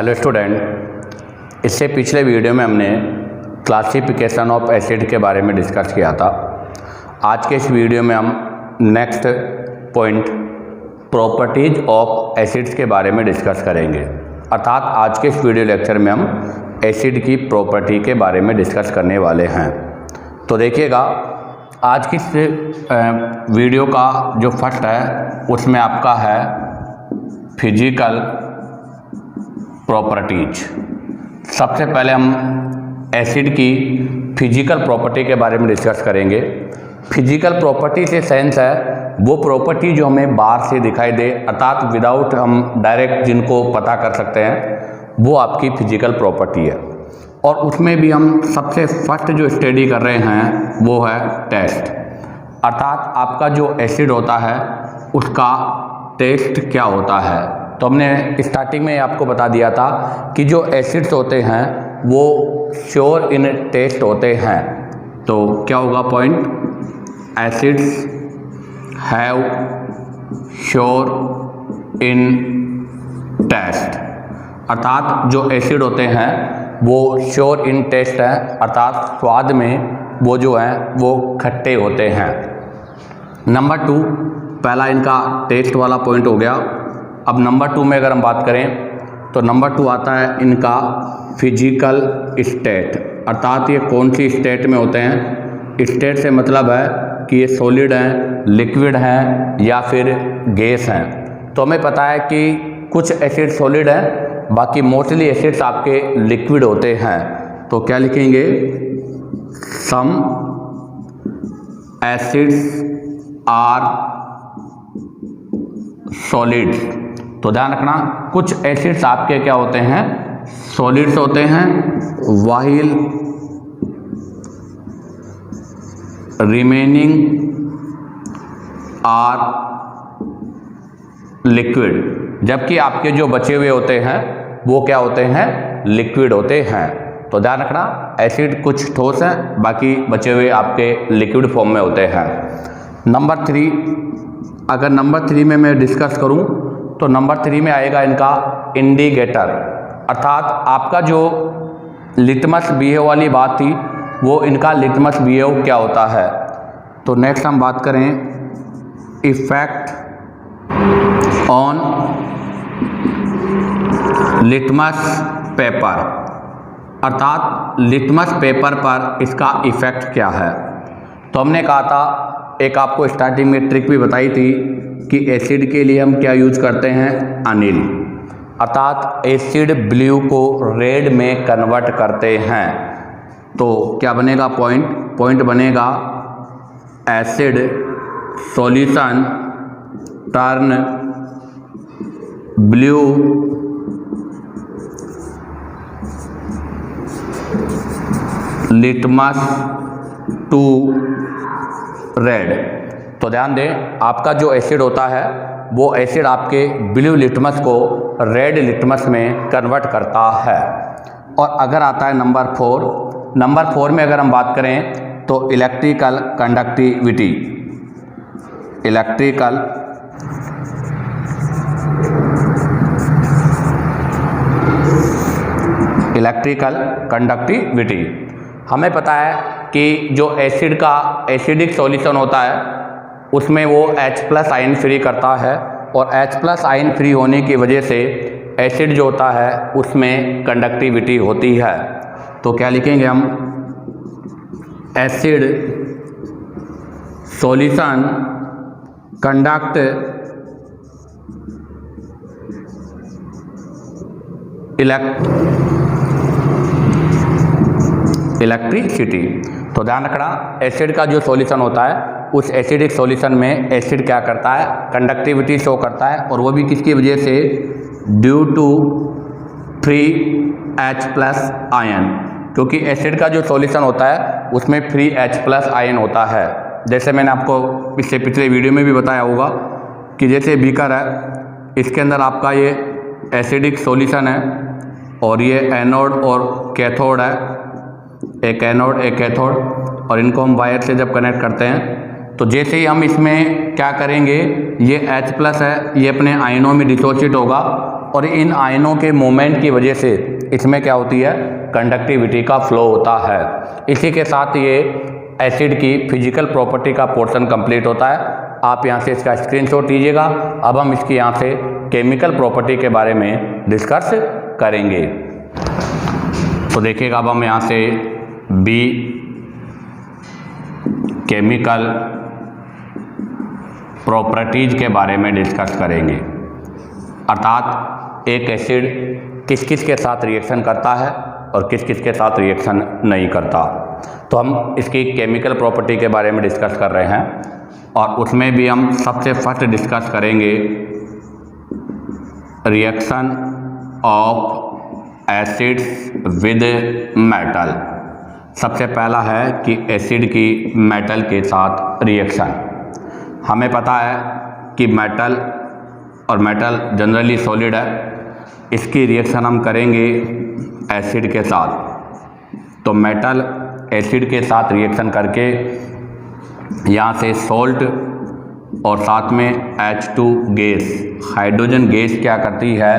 Hello student, इससे पिछले video में हमने क्लासिफिकेशन ऑफ एसिड के बारे में डिस्कस किया था। आज के इस वीडियो में हम next point properties of acids के बारे में डिस्कस करेंगे। अर्थात आज के इस वीडियो लेक्चर में हम एसिड की प्रॉपर्टी के बारे में डिस्कस करने वाले हैं। तो देखिएगा, आज की इस वीडियो का जो फर्स्ट है उसमें आपका है फिजिकल प्रॉपर्टीज। सबसे पहले हम एसिड की फिजिकल प्रॉपर्टी के बारे में डिस्कस करेंगे। फिजिकल प्रॉपर्टी से सेंस है वो प्रॉपर्टी जो हमें बाहर से दिखाई दे, अर्थात विदाउट हम डायरेक्ट जिनको पता कर सकते हैं, वो आपकी फिजिकल प्रॉपर्टी है। और उसमें भी हम सबसे फर्स्ट जो स्टडी कर रहे हैं वो है टेस्ट। अर्थात आपका जो एसिड होता है उसका टेस्ट क्या होता है। तो हमने स्टार्टिंग में आपको बता दिया था कि जो एसिड्स होते हैं वो श्योर इन टेस्ट होते हैं। तो क्या होगा point? Acids have sour in taste. अर्थात जो एसिड होते हैं वो श्योर इन टेस्ट है, अर्थात स्वाद में वो जो हैं वो खट्टे होते हैं। नंबर 2, पहला इनका टेस्ट वाला पॉइंट हो गया। अब नंबर 2 में अगर हम बात करें तो नंबर 2 आता है इनका फिजिकल स्टेट। अर्थात ये कौन सी स्टेट में होते हैं। स्टेट से मतलब है कि ये सॉलिड हैं, लिक्विड हैं या फिर गैस हैं। तो हमें पता है कि कुछ एसिड सॉलिड हैं, बाकी मोस्टली एसिड्स आपके लिक्विड होते हैं। तो क्या लिखेंगे? सम एसिड्स आर सॉलिड्स। तो ध्यान रखना, कुछ एसिड्स आपके क्या होते हैं? सॉलिड्स होते हैं, व्हाइल रिमेनिंग आर लिक्विड। जबकि आपके जो बचे हुए होते हैं वो क्या होते हैं? लिक्विड होते हैं। तो ध्यान रखना, एसिड कुछ ठोस हैं, बाकी बचे हुए आपके लिक्विड फॉर्म में होते हैं। नंबर 3, अगर नंबर 3 में मैं डिस्कस करूं तो नंबर 3 में आएगा इनका इंडिकेटर। अर्थात आपका जो लिटमस बिहेव वाली बात थी वो इनका लिटमस बिहेव क्या होता है। तो नेक्स्ट हम बात करें इफेक्ट ऑन लिटमस पेपर। अर्थात लिटमस पेपर पर इसका इफ़ेक्ट क्या है। तो हमने कहा था, एक आपको स्टार्टिंग में ट्रिक भी बताई थी कि एसिड के लिए हम क्या यूज़ करते हैं? अनिल। अर्थात एसिड ब्लू को रेड में कन्वर्ट करते हैं। तो क्या बनेगा पॉइंट बनेगा acid solution turn blue litmus to red. तो ध्यान दें, आपका जो एसिड होता है वो एसिड आपके ब्लू लिटमस को रेड लिटमस में कन्वर्ट करता है। और अगर आता है नंबर 4 में अगर हम बात करें तो इलेक्ट्रिकल कंडक्टिविटी। इलेक्ट्रिकल कंडक्टिविटी हमें पता है कि जो एसिड का एसिडिक सॉल्यूशन होता है उसमें वो H+ आयन फ्री करता है, और H+ आयन फ्री होने की वजह से एसिड जो होता है उसमें कंडक्टिविटी होती है। तो क्या लिखेंगे हम? Acid solution conduct electricity. तो ध्यान रखना, एसिड का जो सॉल्यूशन होता है उस एसिडिक सॉल्यूशन में एसिड क्या करता है? कंडक्टिविटी शो करता है, और वो भी किसकी वजह से? Due to free H+ ion. क्योंकि एसिड का जो सॉल्यूशन होता है उसमें फ्री H+ आयन होता है। जैसे मैंने आपको इससे पिछले वीडियो में भी बताया होगा कि जैसे बीकर है, इसके अंदर आपका ये एसिडिक सॉल्यूशन है और ये एनोड और कैथोड है, एक एनोड एक कैथोड, और इनको हम वायर से जब कनेक्ट करते हैं तो जैसे ही हम इसमें क्या करेंगे, ये H+ है, ये अपने आयनों में डिसोसिएट होगा और इन आयनों के मूवमेंट की वजह से इसमें क्या होती है, कंडक्टिविटी का फ्लो होता है। इसी के साथ ये एसिड की फिजिकल प्रॉपर्टी का पोर्शन कंप्लीट होता है। आप यहाँ से इसका स्क्रीनशॉट लीजिएगा। अब हम इसकी यहाँ से केमिकल प्रॉपर्टी के बारे में डिस्कस करेंगे। तो देखिएगा, अब हम यहाँ से बी केमिकल प्रॉपर्टीज के बारे में डिस्कस करेंगे, अर्थात एक एसिड किस किस के साथ रिएक्शन करता है और किस किस के साथ रिएक्शन नहीं करता। तो हम इसकी केमिकल प्रॉपर्टी के बारे में डिस्कस कर रहे हैं और उसमें भी हम सबसे फर्स्ट डिस्कस करेंगे reaction of acids with metal. सबसे पहला है कि एसिड की मेटल के साथ रिएक्शन। हमें पता है कि मेटल और मेटल जनरली सॉलिड है, इसकी रिएक्शन हम करेंगे एसिड के साथ। तो मेटल एसिड के साथ रिएक्शन करके यहाँ से सोल्ट और साथ में H2 गैस, हाइड्रोजन गैस क्या करती है,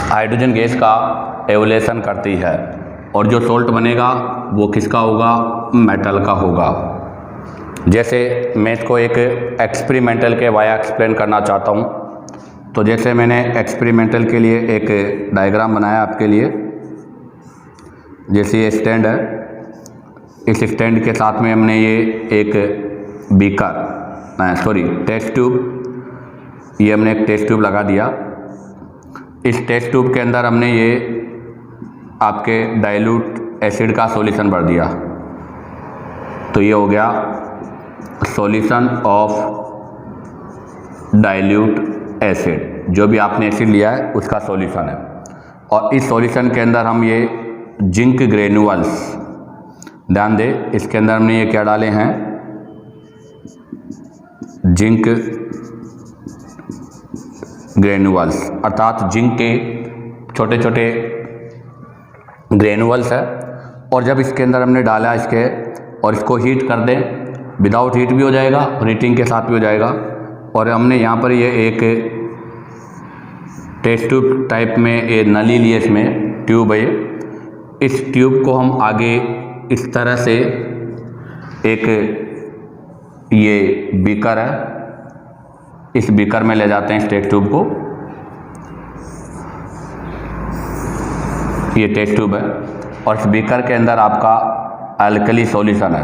हाइड्रोजन गैस का एवोलेशन करती है और जो सोल्ट बनेगा वो किसका होगा, मेटल का होगा। जैसे मैं इसको एक एक्सपेरिमेंटल के वाया एक्सप्लेन करना चाहता हूँ। तो जैसे मैंने एक्सपेरिमेंटल के लिए एक डायग्राम बनाया आपके लिए। जैसे ये स्टैंड है, इस स्टैंड के साथ में हमने ये एक बीकर टेस्ट ट्यूब, ये हमने एक टेस्ट ट्यूब लगा दिया। इस टेस्ट ट्यूब के अंदर हमने ये आपके डाइल्यूट एसिड का सॉल्यूशन भर दिया। तो ये हो गया सॉल्यूशन ऑफ डाइल्यूट एसिड, जो भी आपने एसिड लिया है उसका सॉल्यूशन है। और इस सॉल्यूशन के अंदर हम ये जिंक ग्रेन्यूल्स, ध्यान दें इसके अंदर हमने ये क्या डाले हैं, जिंक ग्रेन्यूल्स, अर्थात जिंक के छोटे छोटे ग्रेन्यूल्स है। और जब इसके अंदर हमने डाला इसके और इसको हीट कर दें, विदाउट हीट भी हो जाएगा और हीटिंग के साथ भी हो जाएगा। और हमने यहाँ पर ये एक टेस्ट ट्यूब टाइप में ये नली ली है, इसमें ट्यूब है। इस ट्यूब को हम आगे इस तरह से एक ये बीकर है, इस बीकर में ले जाते हैं इस टेस्ट ट्यूब को। ये टेस्ट ट्यूब है और इस बीकर के अंदर आपका अल्कली सॉल्यूशन है।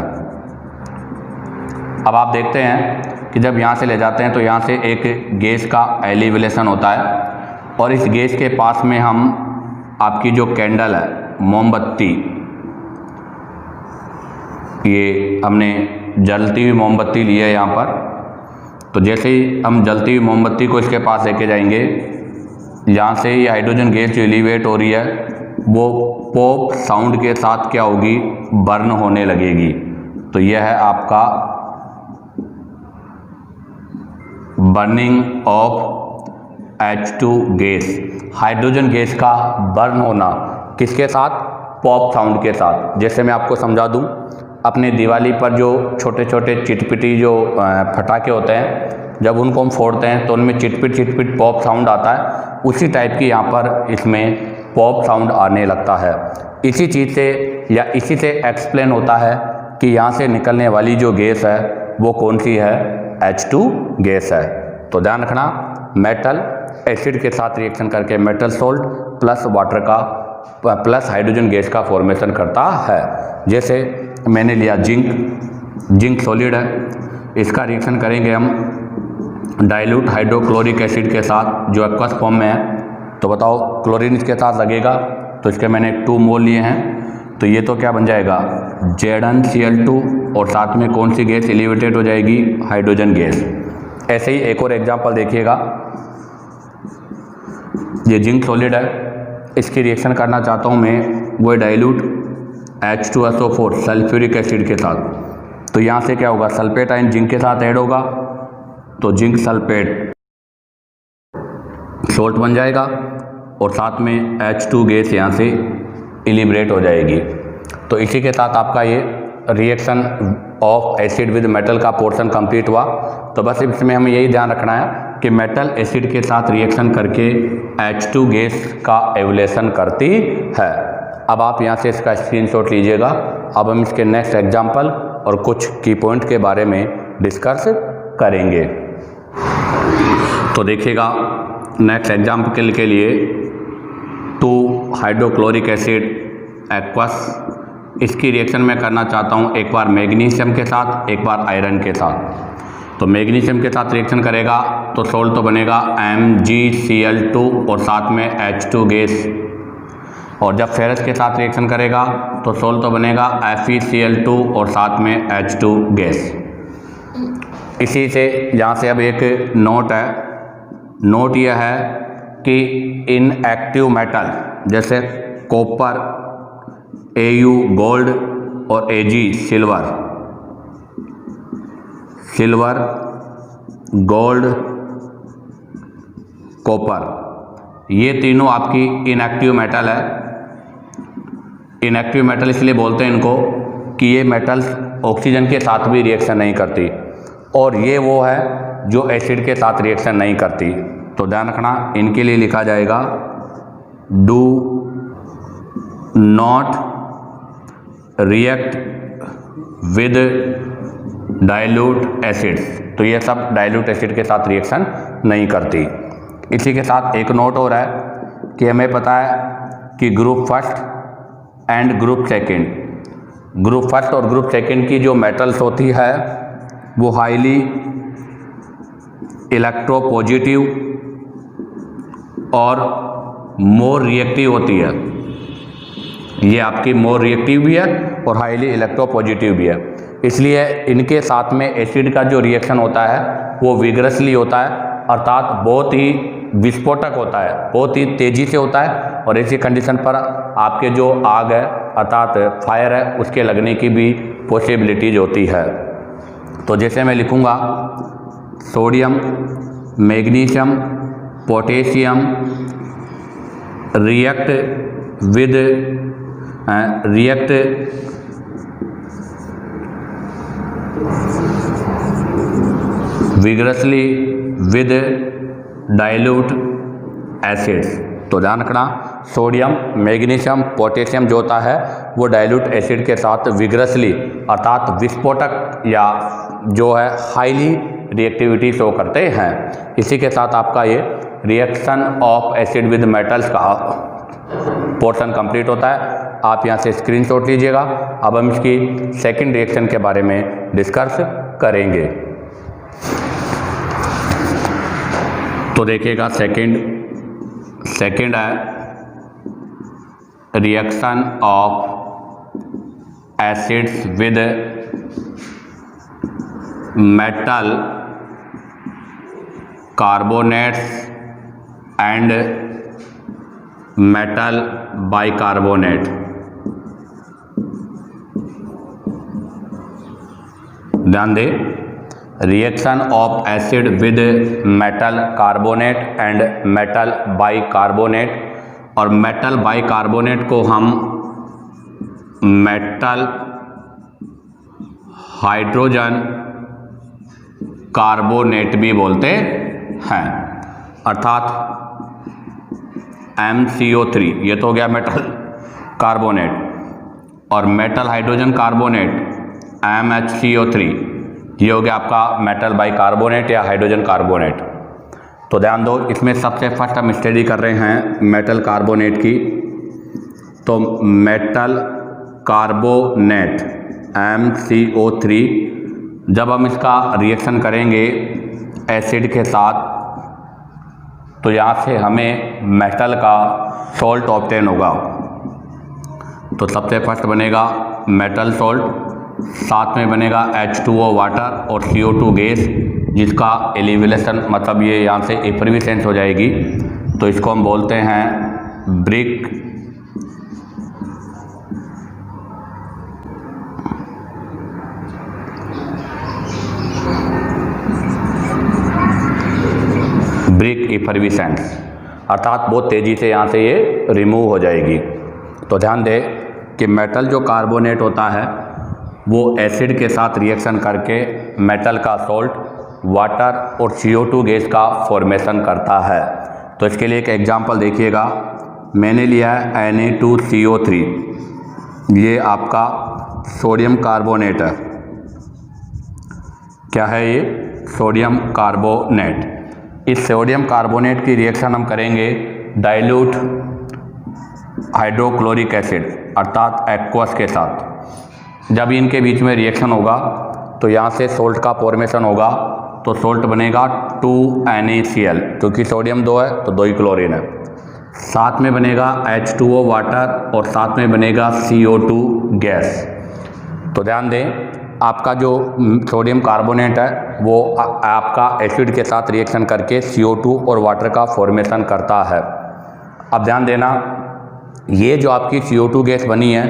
अब आप देखते हैं कि जब यहाँ से ले जाते हैं तो यहाँ से एक गैस का एलिवेशन होता है और इस गैस के पास में हम आपकी जो कैंडल है, मोमबत्ती, ये हमने जलती हुई मोमबत्ती ली है यहाँ पर। तो जैसे ही हम जलती हुई मोमबत्ती को इसके पास लेके जाएंगे, यहाँ से ये हाइड्रोजन गैस जो एलिवेट हो रही है वो पॉप साउंड के साथ क्या होगी, बर्न होने लगेगी। तो यह है आपका burning of H2 gas, hydrogen gas का बर्न होना किसके साथ, पॉप साउंड के साथ। जैसे मैं आपको समझा दूं, अपने दिवाली पर जो छोटे छोटे चिटपिटी जो फटाके होते हैं, जब उनको हम फोड़ते हैं तो उनमें चिटपिट चिटपिट पॉप साउंड आता है, उसी टाइप की यहाँ पर इसमें पॉप साउंड आने लगता है। इसी चीज़ से या इसी से एक्सप्लेन होता है कि यहाँ से निकलने वाली जो गैस है वो कौन सी है, H2 गैस है। तो ध्यान रखना, मेटल एसिड के साथ रिएक्शन करके मेटल सोल्ट प्लस वाटर का प्लस हाइड्रोजन गैस का फॉर्मेशन करता है। जैसे मैंने लिया जिंक सॉलिड है, इसका रिएक्शन करेंगे हम डाइल्यूट हाइड्रोक्लोरिक एसिड के साथ जो एक्वस फॉर्म में है। तो बताओ क्लोरीन इसके साथ लगेगा, तो इसके मैंने 2 मोल लिए हैं। तो ये तो क्या बन जाएगा, ZnCl2 और साथ में कौन सी गैस एलिवेटेड हो जाएगी, हाइड्रोजन गैस। ऐसे ही एक और एग्जांपल देखिएगा, ये जिंक सॉलिड है, इसकी रिएक्शन करना चाहता हूँ मैं वो डाइल्यूट H2SO4 सल्फ्यूरिक एसिड के साथ। तो यहाँ से क्या होगा, सल्फेट आयन जिंक के साथ ऐड होगा, तो जिंक सल्फेट सोल्ट बन जाएगा और साथ में H2 गैस यहाँ से इलिब्रेट हो जाएगी। तो इसी के साथ आपका ये reaction of acid with metal का पोर्शन कंप्लीट हुआ। तो बस इसमें हमें यही ध्यान रखना है कि मेटल एसिड के साथ रिएक्शन करके H2 गैस का एवोल्यूशन करती है। अब आप यहाँ से इसका स्क्रीनशॉट लीजिएगा। अब हम इसके नेक्स्ट एग्जाम्पल और कुछ की पॉइंट के बारे में डिस्कस करेंगे। तो देखिएगा नेक्स्ट एग्जाम्पल के लिए 2 हाइड्रोक्लोरिक एसिड एक्वस, इसकी रिएक्शन मैं करना चाहता हूँ एक बार मैग्नीशियम के साथ, एक बार आयरन के साथ। तो मैग्नीशियम के साथ रिएक्शन करेगा तो सोल्ट तो बनेगा MgCl2 और साथ में H2 गैस, और जब फेरस के साथ रिएक्शन करेगा तो सोल्ट तो बनेगा FeCl2 और साथ में H2 गैस। इसी से यहाँ से अब एक नोट है, नोट यह है कि इनएक्टिव मेटल जैसे कॉपर, Au गोल्ड और Ag silver, silver, gold, copper, ये तीनों आपकी इनएक्टिव मेटल है। इनएक्टिव मेटल इसलिए बोलते हैं इनको कि ये मेटल्स ऑक्सीजन के साथ भी रिएक्शन नहीं करती, और ये वो है जो एसिड के साथ रिएक्शन नहीं करती। तो ध्यान रखना, इनके लिए लिखा जाएगा do not react with dilute acids. तो ये सब डाइल्यूट एसिड के साथ रिएक्शन नहीं करती। इसी के साथ एक नोट हो रहा है कि हमें पता है कि group first and group second, group first और ग्रुप सेकंड की जो मेटल्स होती है वो हाईली इलेक्ट्रोपॉजिटिव और मोर रिएक्टिव होती है। ये आपकी मोर रिएक्टिव भी है और हाईली इलेक्ट्रोपॉजिटिव भी है, इसलिए इनके साथ में एसिड का जो रिएक्शन होता है वो विग्रसली होता है, अर्थात बहुत ही विस्फोटक होता है, बहुत ही तेज़ी से होता है। और ऐसी कंडीशन पर आपके जो आग है अर्थात फायर है उसके लगने की भी पॉसिबिलिटीज होती है। तो जैसे मैं लिखूँगा sodium, magnesium, potassium react vigorously with dilute acids. तो ध्यान रखना, सोडियम, मैग्नीशियम, पोटेशियम जो होता है वो डाइल्यूट एसिड के साथ विग्रसली अर्थात विस्फोटक या जो है हाईली रिएक्टिविटी शो करते हैं। इसी के साथ आपका ये reaction of acid with metals का पोर्शन कंप्लीट होता है। आप यहाँ से स्क्रीनशॉट लीजिएगा। अब हम इसकी सेकंड रिएक्शन के बारे में डिस्कस करेंगे। तो देखिएगा सेकंड है reaction of acids with metal carbonates and metal bicarbonate. ध्यान दें, reaction of acid with metal carbonate and metal bicarbonate, और मेटल बाइकार्बोनेट को हम मेटल हाइड्रोजन कार्बोनेट भी बोलते हैं, अर्थात MCO3, ये तो हो गया मेटल कार्बोनेट, और मेटल हाइड्रोजन कार्बोनेट MHCO3, ये हो गया आपका मेटल बाइकार्बोनेट या हाइड्रोजन कार्बोनेट। तो ध्यान दो, इसमें सबसे फर्स्ट हम स्टडी कर रहे हैं मेटल कार्बोनेट की। तो मेटल कार्बोनेट MCO3, जब हम इसका रिएक्शन करेंगे एसिड के साथ तो यहाँ से हमें मेटल का सॉल्ट ऑब्टेन होगा। तो सबसे फर्स्ट बनेगा मेटल सॉल्ट, साथ में बनेगा H2O वाटर और CO2 गैस, जिसका एलिवेशन मतलब ये यहाँ से एफर्विसेंस हो जाएगी। तो इसको हम बोलते हैं ब्रिक एफर्विसेंस, अर्थात बहुत तेज़ी से यहाँ से ये रिमूव हो जाएगी। तो ध्यान दें कि मेटल जो कार्बोनेट होता है वो एसिड के साथ रिएक्शन करके मेटल का सॉल्ट, वाटर और CO2 गैस का फॉर्मेशन करता है। तो इसके लिए एक एग्जांपल देखिएगा, मैंने लिया है Na2CO3, ये आपका सोडियम कार्बोनेट है। क्या है ये? Sodium carbonate. इस सोडियम कार्बोनेट की रिएक्शन हम करेंगे डाइल्यूट हाइड्रोक्लोरिक एसिड अर्थात एक्वस के साथ। जब इनके बीच में रिएक्शन होगा तो यहाँ से सोल्ट का फॉर्मेशन होगा, तो सोल्ट बनेगा 2NaCl, क्योंकि सोडियम 2 है तो 2 ही क्लोरीन है। साथ में बनेगा H2O वाटर और साथ में बनेगा CO2 गैस। तो ध्यान दें, आपका जो सोडियम कार्बोनेट है वो आपका एसिड के साथ रिएक्शन करके CO2 और वाटर का फॉर्मेशन करता है। अब ध्यान देना, ये जो आपकी CO2 गैस बनी है,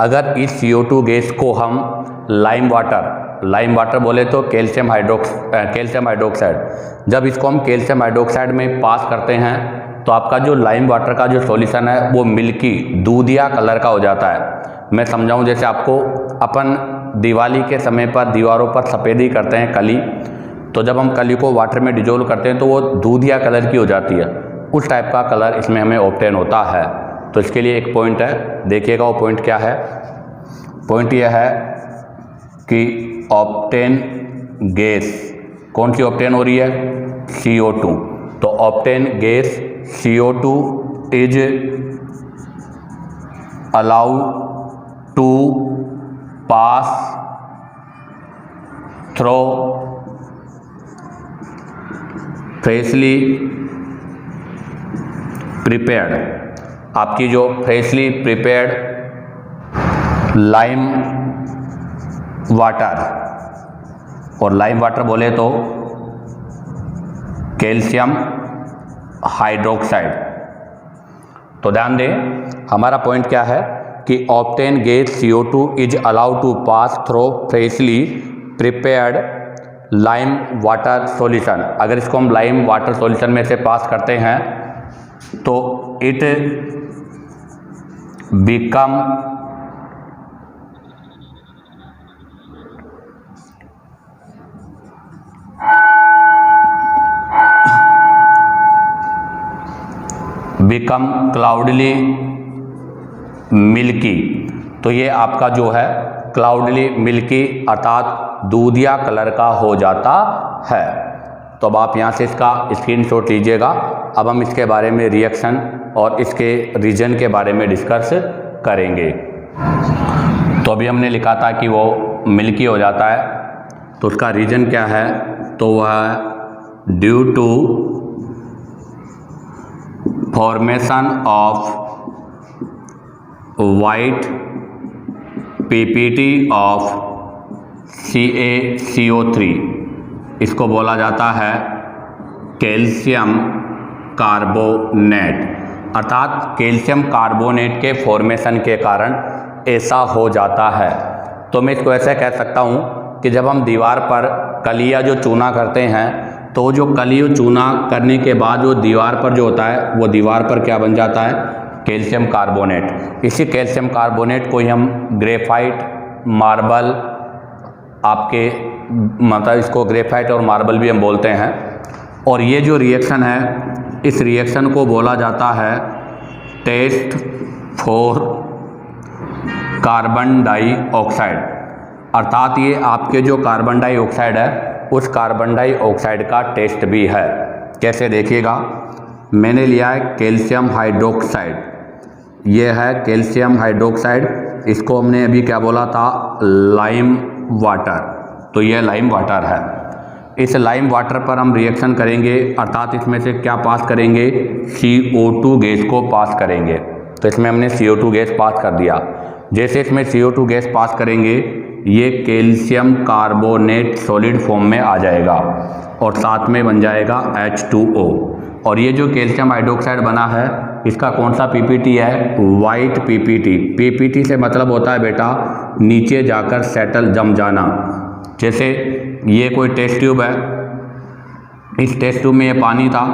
अगर इस CO2 गैस को हम लाइम वाटर बोले तो कैल्शियम हाइड्रोक्साइड, जब इसको हम कैल्शियम हाइड्रोक्साइड में पास करते हैं तो आपका जो लाइम वाटर का जो सॉल्यूशन है वो मिल्की दूधिया कलर का हो जाता है। मैं समझाऊं, जैसे आपको अपन दिवाली के समय पर दीवारों पर सफ़ेदी करते हैं कली, तो जब हम कली को वाटर में डिजोल्व करते हैं तो वो दूधिया कलर की हो जाती है, उस टाइप का कलर इसमें हमें ऑब्टेन होता है। तो इसके लिए एक पॉइंट है, देखिएगा वो पॉइंट क्या है। पॉइंट यह है कि ऑब्टेन गैस कौन सी ऑब्टेन हो रही है? CO2। तो obtain gas CO2 is allow to pass through freshly prepared, आपकी जो फ्रेशली प्रिपेयर्ड लाइम वाटर, और लाइम वाटर बोले तो कैल्शियम हाइड्रोक्साइड। तो ध्यान दें, हमारा पॉइंट क्या है कि obtain gas CO2 is allowed to pass through freshly prepared lime water solution. अगर इसको हम लाइम वाटर सॉल्यूशन में से पास करते हैं तो इट बिकम क्लाउडली मिल्की। तो ये आपका जो है क्लाउडली मिल्की अर्थात दूधिया कलर का हो जाता है। तो अब आप यहाँ से इसका स्क्रीनशॉट लीजिएगा। अब हम इसके बारे में रिएक्शन और इसके रीजन के बारे में डिस्कस करेंगे। तो अभी हमने लिखा था कि वो मिल्की हो जाता है, तो उसका रीजन क्या है? तो वह due to formation of white PPT of CaCO3, इसको बोला जाता है कैल्शियम कार्बोनेट, अर्थात कैल्शियम कार्बोनेट के फॉर्मेशन के कारण ऐसा हो जाता है। तो मैं इसको ऐसे कह सकता हूँ कि जब हम दीवार पर कलिया जो चूना करते हैं, तो जो कलिया चूना करने के बाद वो दीवार पर जो होता है, वो दीवार पर क्या बन जाता है? Calcium carbonate. इसी कैल्शियम कार्बोनेट को ही हम ग्रेफाइट, मार्बल, आपके मतलब इसको ग्रेफाइट और मार्बल भी हम बोलते हैं। और ये जो रिएक्शन है, इस रिएक्शन को बोला जाता है टेस्ट फॉर कार्बन डाइऑक्साइड, अर्थात ये आपके जो कार्बन डाइऑक्साइड है उस कार्बन डाइऑक्साइड का टेस्ट भी है। कैसे? देखिएगा, मैंने लिया है कैल्शियम हाइड्रोक्साइड, ये है कैल्शियम हाइड्रोक्साइड, इसको हमने अभी क्या बोला था? Lime water. तो यह लाइम वाटर है। इस लाइम वाटर पर हम रिएक्शन करेंगे, अर्थात इसमें से क्या पास करेंगे? CO2 गैस को पास करेंगे। तो इसमें हमने CO2 गैस पास कर दिया। जैसे इसमें CO2 गैस पास करेंगे, ये कैल्शियम कार्बोनेट सॉलिड फॉर्म में आ जाएगा और साथ में बन जाएगा H2O। और ये जो कैल्शियम हाइड्रोक्साइड बना है, इसका कौन सा PPT है? White PPT। PPT से मतलब होता है बेटा नीचे जाकर सेटल, जम जाना। जैसे ये कोई टेस्ट ट्यूब है, इस टेस्ट ट्यूब में ये पानी था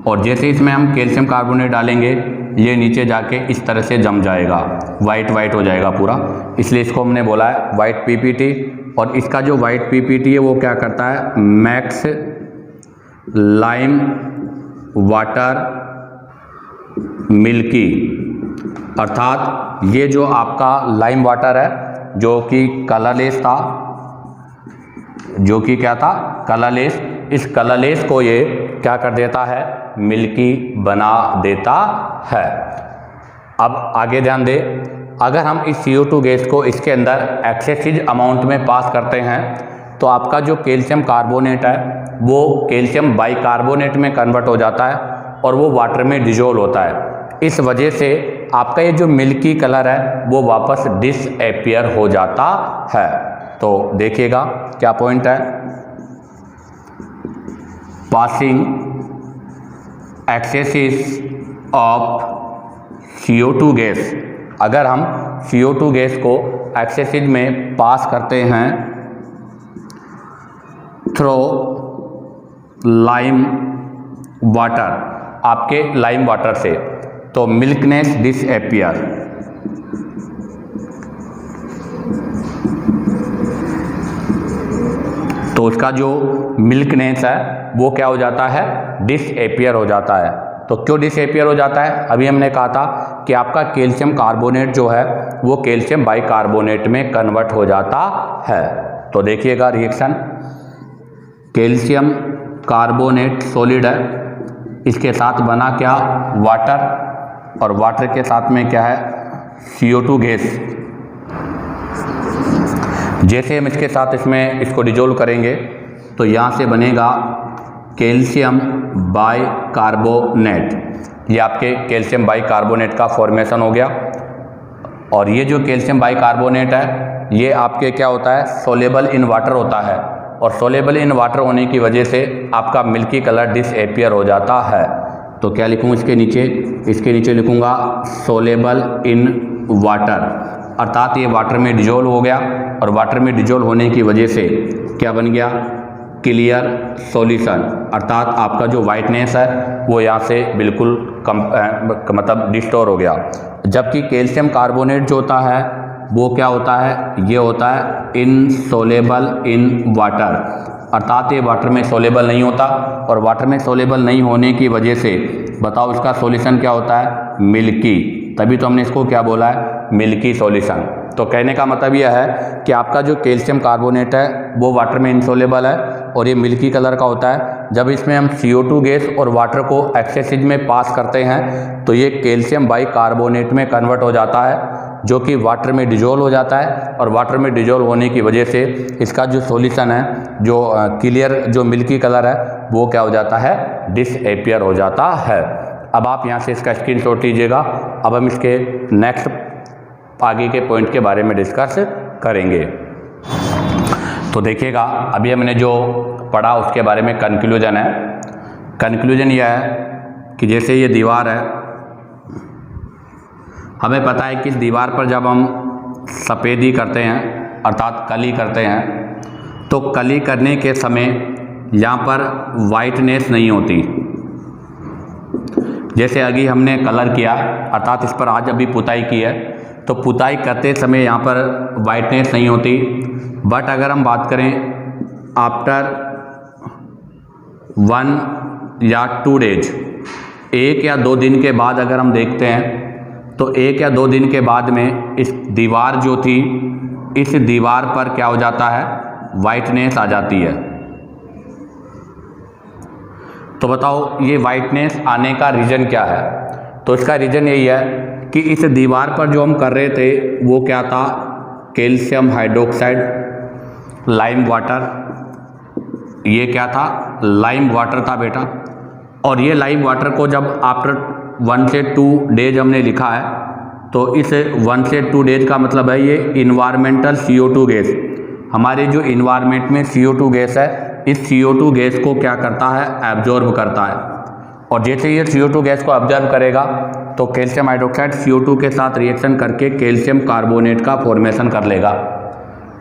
और जैसे इसमें हम कैल्शियम कार्बोनेट डालेंगे ये नीचे जाके इस तरह से जम जाएगा, वाइट वाइट हो जाएगा पूरा, इसलिए इसको हमने बोला है वाइट पीपीटी। और इसका जो वाइट पीपीटी है वो क्या करता है, मैक्स लाइम वाटर मिल्की, अर्थात ये जो आपका लाइम वाटर है जो कि कलरलेस था, जो कि क्या था, कलरलेस, इस कलरलेस को ये क्या कर देता है, मिल्की बना देता है। अब आगे ध्यान दे, अगर हम इस CO2 गैस को इसके अंदर एक्सेसिव अमाउंट में पास करते हैं तो आपका जो कैल्शियम कार्बोनेट है वो कैल्शियम बाइकार्बोनेट में कन्वर्ट हो जाता है और वो वाटर में डिजोल्व होता है। इस वजह से आपका ये जो मिल्की कलर है वो वापस डिसअपीयर हो जाता है। तो देखिएगा क्या पॉइंट है, passing axes of CO2 gas, अगर हम CO2 गैस को एक्सेसिव में पास करते हैं थ्रू लाइम वाटर, आपके लाइम वाटर से, तो मिल्कनेस डिसअपीयर, तो उसका जो मिल्कनेस है वो क्या हो जाता है, डिसअपीयर हो जाता है। तो क्यों डिसअपीयर हो जाता है, अभी हमने कहा था कि आपका कैल्शियम कार्बोनेट जो है वो कैल्शियम बाइकार्बोनेट में कन्वर्ट हो जाता है। तो देखिएगा रिएक्शन, कैल्शियम कार्बोनेट सॉलिड है, इसके साथ बना क्या, वाटर, और वाटर के साथ में क्या है, CO2 गैस। जैसे हम इसके साथ इसमें इसको डिजोल्व करेंगे तो यहाँ से बनेगा कैल्शियम बाइकार्बोनेट, ये आपके कैल्शियम बाइकार्बोनेट का फॉर्मेशन हो गया। और ये जो कैल्शियम बाइकार्बोनेट है ये आपके क्या होता है, सोलेबल इन वाटर होता है, और सोलेबल इन वाटर होने की वजह से आपका मिल्की कलर डिसअपीयर हो जाता है। तो क्या लिखूँ इसके नीचे, इसके नीचे लिखूँगा सोलेबल इन वाटर, अर्थात ये वाटर में डिजोल्व हो गया, और वाटर में डिजोल्व होने की वजह से क्या बन गया, क्लियर सॉल्यूशन, अर्थात आपका जो वाइटनेस है वो यहाँ से बिल्कुल मतलब डिस्टोर हो गया। जबकि कैल्शियम कार्बोनेट जो होता है वो क्या होता है, ये होता है इनसोलेबल इन वाटर, अर्थात ये वाटर में सोलेबल नहीं होता, और वाटर में सोलेबल नहीं होने की वजह से बताओ इसका सॉल्यूशन क्या होता है, मिल्की, तभी तो हमने इसको क्या बोला है, मिल्की सॉल्यूशन। तो कहने का मतलब यह है कि आपका जो कैल्शियम कार्बोनेट है वो वाटर में इनसोलेबल है और ये मिल्की कलर का होता है। जब इसमें हम CO2 गैस और वाटर को एक्सेसिव में पास करते हैं तो ये कैल्शियम बाइकार्बोनेट में कन्वर्ट हो जाता है, जो कि वाटर में डिजोल्व हो जाता है, और वाटर में डिजोल्व होने की वजह से इसका जो सॉल्यूशन है, जो क्लियर जो मिल्की कलर है वो क्या हो जाता है, डिसअपीयर हो जाता है। अब आप यहाँ से इसका स्क्रीनशॉट लीजिएगा। अब हम इसके नेक्स्ट आगे के पॉइंट के बारे में डिस्कस करेंगे। तो देखिएगा अभी हमने जो पढ़ा उसके बारे में कंक्लूजन है। कंक्लूजन यह है कि जैसे ये दीवार है, हमें पता है कि इस दीवार पर जब हम सफ़ेदी करते हैं अर्थात कली करते हैं तो कली करने के समय यहाँ पर वाइटनेस नहीं होती। जैसे अभी हमने कलर किया अर्थात इस पर आज अभी पुताई की है तो पुताई करते समय यहाँ पर वाइटनेस नहीं होती। बट अगर हम बात करें आफ्टर 1 या 2 डेज, 1 या 2 दिन के बाद अगर हम देखते हैं तो 1 या 2 दिन के बाद में इस दीवार जो थी, इस दीवार पर क्या हो जाता है, वाइटनेस आ जाती है। तो बताओ ये वाइटनेस आने का रीज़न क्या है। तो इसका रीज़न यही है कि इस दीवार पर जो हम कर रहे थे वो क्या था, कैल्शियम हाइड्रोक्साइड लाइम वाटर, ये क्या था, लाइम वाटर था बेटा। और ये लाइम वाटर को जब आफ्टर 1 से 2 डेज हमने लिखा है तो इस 1 से 2 डेज का मतलब है ये इन्वायरमेंटल CO2 गैस, हमारे जो इन्वायरमेंट में CO2 गैस है, इस CO2 गैस को क्या करता है, एब्जॉर्ब करता है। और जैसे ये CO2 गैस को ऑब्जर्व करेगा तो कैल्शियम हाइड्रोक्साइड CO2 के साथ रिएक्शन करके कैल्शियम कार्बोनेट का फॉर्मेशन कर लेगा।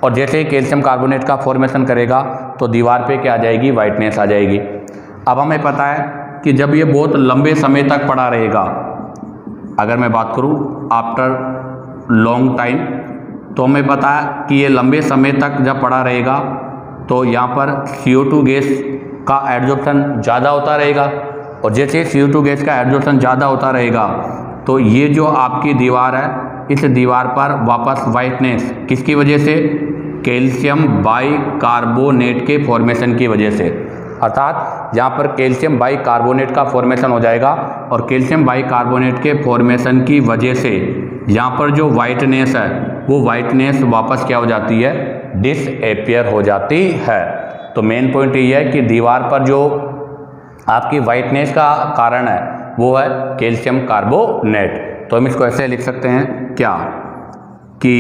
और जैसे ही कैल्शियम कार्बोनेट का फॉर्मेशन करेगा तो दीवार पे क्या आ जाएगी, वाइटनेस आ जाएगी। अब हमें पता है कि जब ये बहुत लंबे समय तक पड़ा रहेगा अगर मैं बात करूँ आफ्टर लॉन्ग टाइम, तो हमें पता है कि ये लंबे समय तक जब पड़ा रहेगा तो यहाँ पर CO2 गैस का एब्जॉर्प्शन ज़्यादा होता रहेगा, और जैसे CO2 गैस का एब्जॉर्प्शन ज़्यादा होता रहेगा तो ये जो आपकी दीवार है, इस दीवार पर वापस वाइटनेस किसकी वजह से, कैल्शियम बाइकार्बोनेट के फॉर्मेशन की वजह से, अर्थात यहाँ पर कैल्शियम बाइकार्बोनेट का फॉर्मेशन हो जाएगा, और कैल्शियम बाइकार्बोनेट के फॉर्मेशन की वजह से यहाँ पर जो वाइटनेस है वो वाइटनेस वापस क्या हो जाती है, डिसअपीयर हो जाती है। तो मेन पॉइंट ये है कि दीवार पर जो आपकी वाइटनेस का कारण है वो है कैल्शियम कार्बोनेट। तो हम इसको ऐसे लिख सकते हैं क्या, कि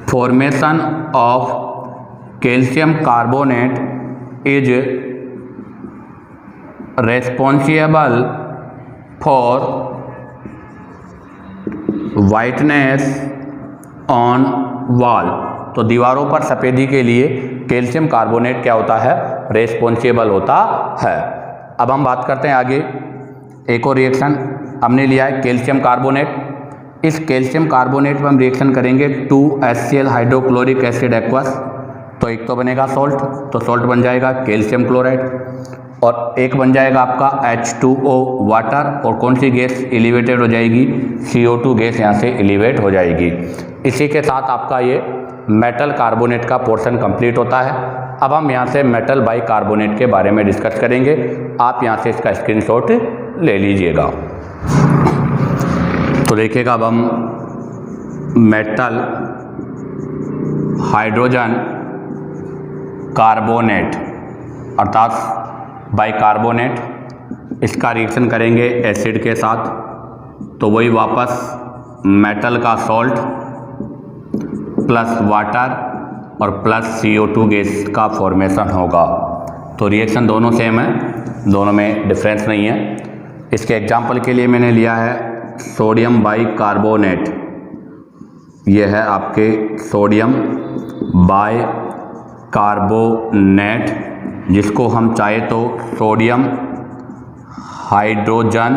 formation of calcium carbonate is responsible for whiteness on wall. तो दीवारों पर सफ़ेदी के लिए कैल्शियम कार्बोनेट क्या होता है, रेस्पॉन्सिबल होता है। अब हम बात करते हैं आगे, एक और रिएक्शन हमने लिया है कैल्शियम कार्बोनेट। इस कैल्शियम कार्बोनेट पर हम रिएक्शन करेंगे 2HCl हाइड्रोक्लोरिक एसिड एक्वस, तो एक तो बनेगा सॉल्ट, तो सॉल्ट बन जाएगा कैल्शियम क्लोराइड, और एक बन जाएगा आपका H2O वाटर, और कौन सी गैस एलिवेटेड हो जाएगी, CO2 गैस यहाँ से एलिवेट हो जाएगी। इसी के साथ आपका ये मेटल कार्बोनेट का पोर्शन कंप्लीट होता है। अब हम यहाँ से मेटल बाइकार्बोनेट के बारे में डिस्कस करेंगे, आप यहाँ से इसका स्क्रीनशॉट ले लीजिएगा। तो देखिएगा, अब हम मेटल हाइड्रोजन कार्बोनेट अर्थात बाइकार्बोनेट, इसका रिएक्शन करेंगे एसिड के साथ, तो वही वापस मेटल का सॉल्ट प्लस वाटर और प्लस CO2 गैस का फॉर्मेशन होगा। तो रिएक्शन दोनों सेम है, दोनों में डिफरेंस नहीं है। इसके एग्जांपल के लिए मैंने लिया है सोडियम बाइकार्बोनेट, ये है आपके सोडियम बाइकार्बोनेट, जिसको हम चाहे तो सोडियम हाइड्रोजन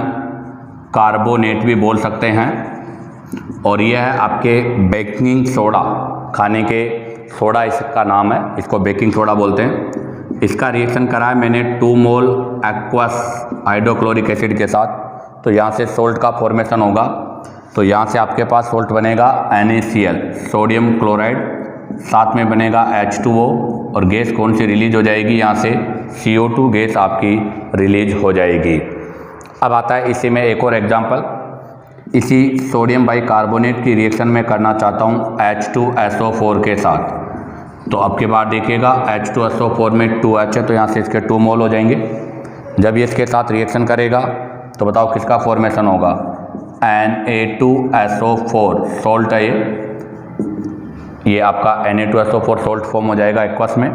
कार्बोनेट भी बोल सकते हैं। और यह है आपके बेकिंग सोडा, खाने के सोडा इसका नाम है, इसको बेकिंग सोडा बोलते हैं। इसका रिएक्शन करा है मैंने 2 मोल एक्वस हाइड्रोक्लोरिक एसिड के साथ, तो यहाँ से सोल्ट का फॉर्मेशन होगा, तो यहाँ से आपके पास सोल्ट बनेगा NaCl सोडियम क्लोराइड, साथ में बनेगा H2O, और गैस कौन सी रिलीज हो जाएगी, यहाँ से CO2 गैस आपकी रिलीज हो जाएगी। अब आता है इसी में एक और एग्जांपल, इसी सोडियम बाइकार्बोनेट की रिएक्शन में करना चाहता हूँ H2SO4 के साथ। तो अब के बाद देखिएगा H2SO4 में 2H है, तो यहाँ से इसके 2 मोल हो जाएंगे। जब ये इसके साथ रिएक्शन करेगा तो बताओ किसका फॉर्मेशन होगा, Na2SO4 सॉल्ट है ये आपका Na2SO4 सॉल्ट फॉर्म हो जाएगा एक्वस में,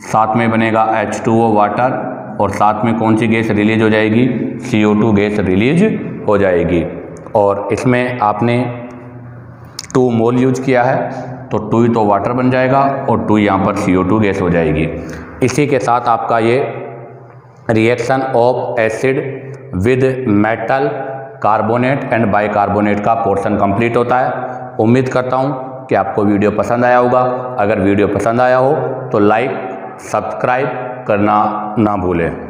साथ में बनेगा H2O वाटर, और साथ में कौन सी गैस रिलीज हो जाएगी, CO2 गैस रिलीज हो जाएगी। और इसमें आपने 2 मोल यूज किया है, तो 2 ही तो वाटर बन जाएगा और 2 यहाँ पर CO2 गैस हो जाएगी। इसी के साथ आपका ये reaction of acid with metal carbonate and bicarbonate का पोर्शन कंप्लीट होता है। उम्मीद करता हूँ कि आपको वीडियो पसंद आया होगा। अगर वीडियो पसंद आया हो तो लाइक सब्सक्राइब करना ना भूलें।